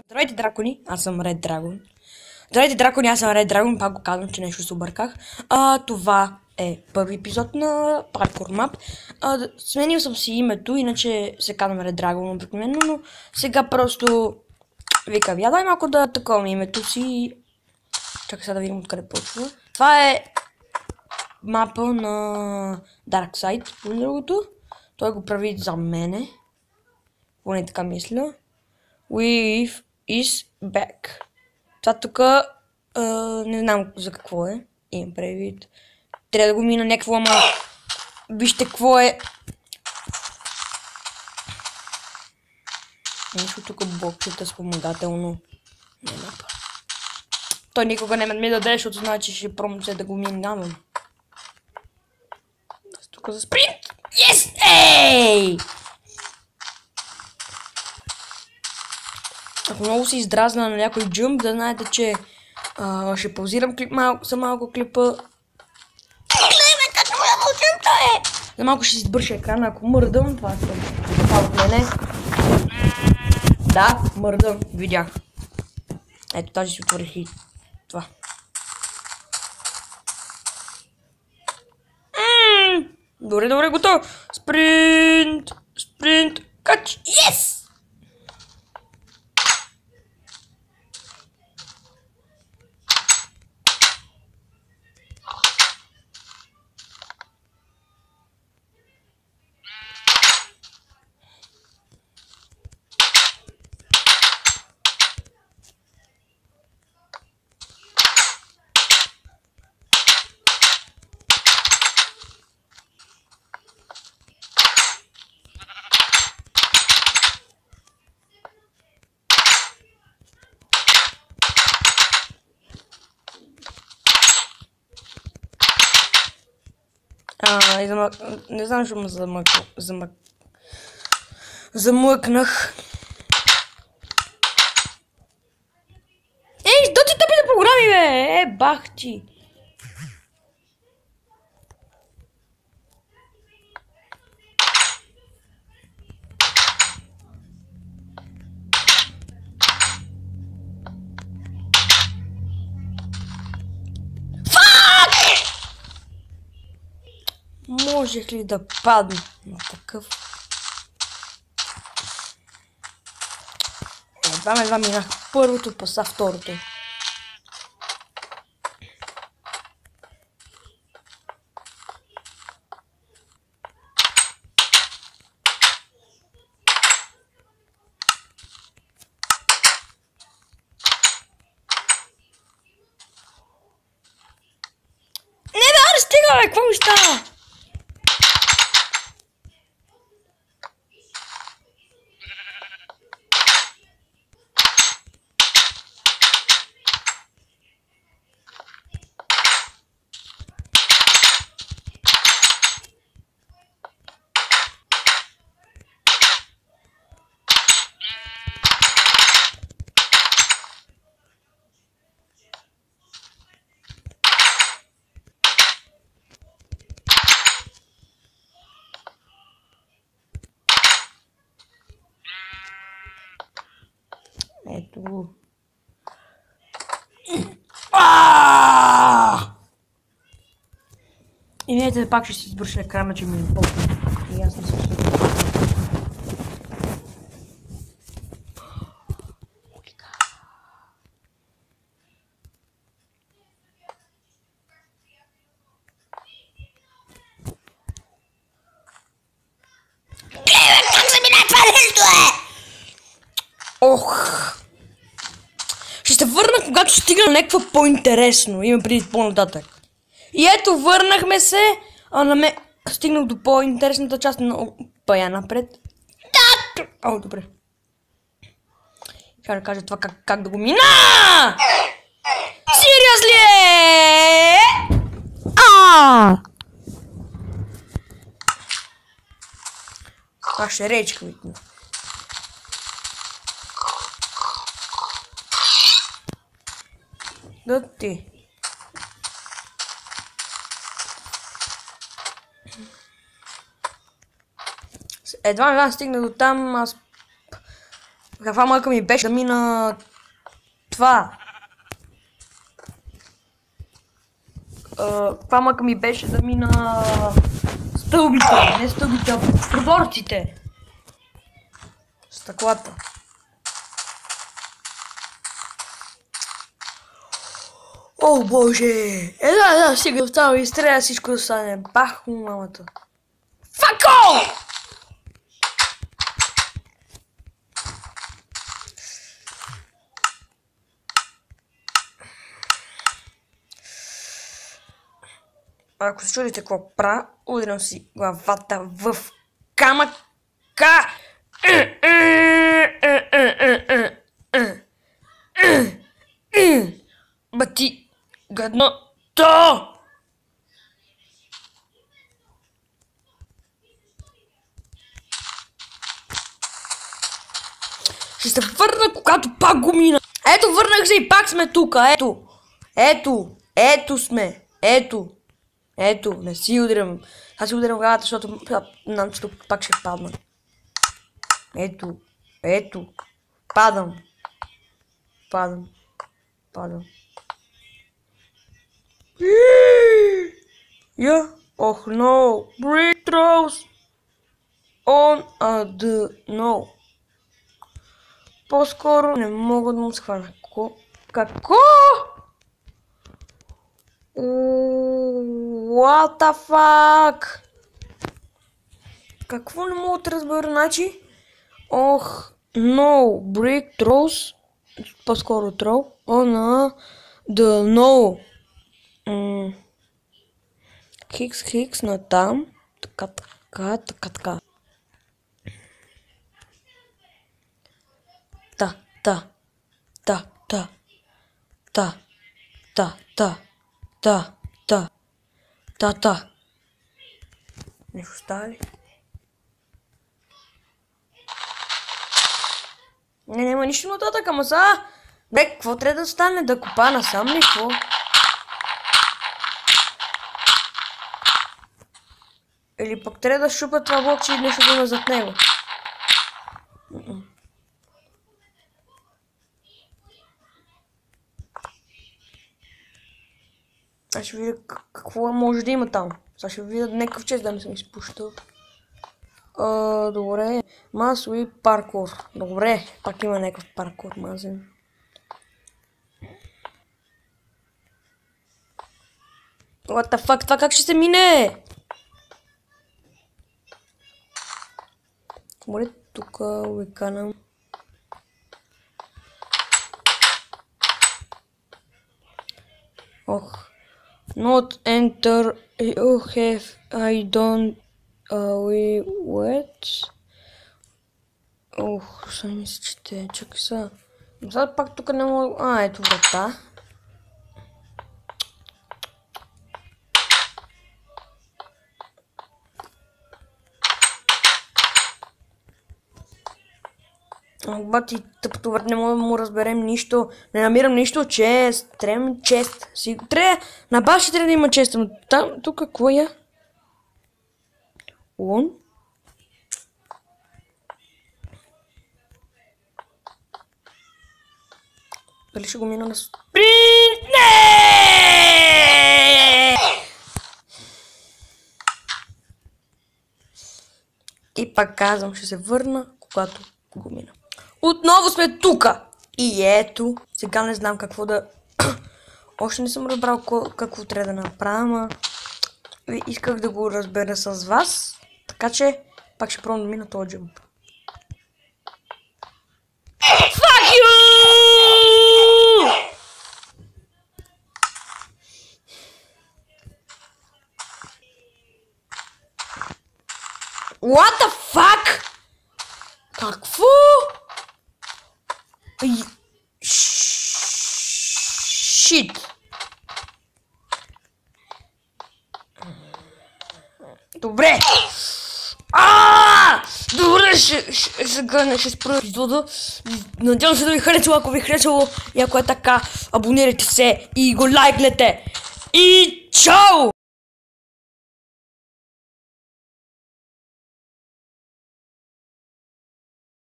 Здравейте, дракони, аз съм Ред Драгон. Здравейте, дракони, аз съм Ред Драгон, пак го казвам, че нещо се обърках. Това е първи епизод на Parkour Map. Сменил съм си името, иначе се казвам Ред Драгон обикновено, но сега просто викам, дай малко да таковам името си. Чакай сега да видим откъде почва. Това е мапа на Darkside, по другото. Той го прави за мене. Поне така мисля. With is back. Това тук не знам за какво е. Имам предвид. Трябва да го мина някакво, ама вижте какво е. Нещо тук бокчета спомагателно. Не напа. Той никога не ми даде, защото знае, че ще пробвам се да го минавам. Аз тук за спринт. Yes! Ей! Ако много се издразна на някой джъмп, да знаете, че ще паузирам за малко клипа. Гледай, как много джъмпа е! За малко ще си избърша екрана, ако мърдам, това е това от мене. Да, мърдам, видях. Ето тази си отворих и това. Добре, готов! Спринт! Кач! Yes! Не знам, защо ме замлъкнах. Ей, що ти тъпите програми, бе? Бах ти. Можех ли да падна на такъв? Едва минах първото, паса второто. Не бе, стига, бе, какво ми става? Ето го. И видите, пак ще си избърша екрана, че ми е по-добре. И аз не се ще. Гледай, как се мина това нещо е! Ох! Ще се върна, когато стигна на някакво по-интересно. Има преди по-нататък. И ето, върнахме се. Стигнах до по-интересната част на пая напред. Да! О, добре. Ще да кажа това как да го мина! Сериозли! Това ще речка видно. Да ти. Едва стигна до там, аз Каква мъка ми беше да мина това. Каква мъка ми беше да мина стълбите, не стълбите, а прозорците. Стъклата. О, боже! Да, сега остава и стреля всичко да стане. Бах му мамата. Фако! Ако се чудите какво правя, удрям си главата в камъка. Бати гадното! Ще се върна, когато пак го мина. Ето, върнах се и пак сме тука. Ето сме. Ето, не си удрям. Аз си удрям главата, защото пак ще падна. Ето. Падам. Ох, no. Brick throws on the no. По-скоро не мога да му схвана. Какво? What the fuck? Какво не мога да разбера, значи? Ох, no, brick throws, по-скоро throw, on the no. Хикс на там, така. Та. Нещо става ли? Няма нищо нататък, ама са. Бе, какво трябва да стане? Да копа насам ли? Какво? Или пък трябва да шупа това блокче и нещо да има зад него. Аз ще видя какво може да има там. Сега ще видя някакъв чест да не съм изпущал. Добре. Масови паркур. Добре, пак има някакъв паркур мазен. What the fuck, това как ще се мине? Моля, тук уиканам. Ох. Not enter. You have. I don't. We wait. Ох, сега мисля, че те. Чакай сега. Сега пак тук не мога. Ето врата. Бати, тъпото врат, не мога да му разберем нищо. Не намирам нищо чест. Трябва ми чест. Трябва. На баш ще трябва да има чест. Но там, тук какво е? Он? Дали ще го мина на спринт? Не! И пак казвам, ще се върна, когато го мина. Отново сме тука! И ето, сега не знам какво да... Още не съм разбрал какво трябва да направя, исках да го разбера с вас, така че пак ще пробвам да мина този джъмп. Fuck you! What the fuck? Какво? Shit. Добре. Добре, ще спра епизода. Надявам се да ви харесало. Ако ви харесало и ако е така, абонирайте се и го лайкнете. И чао!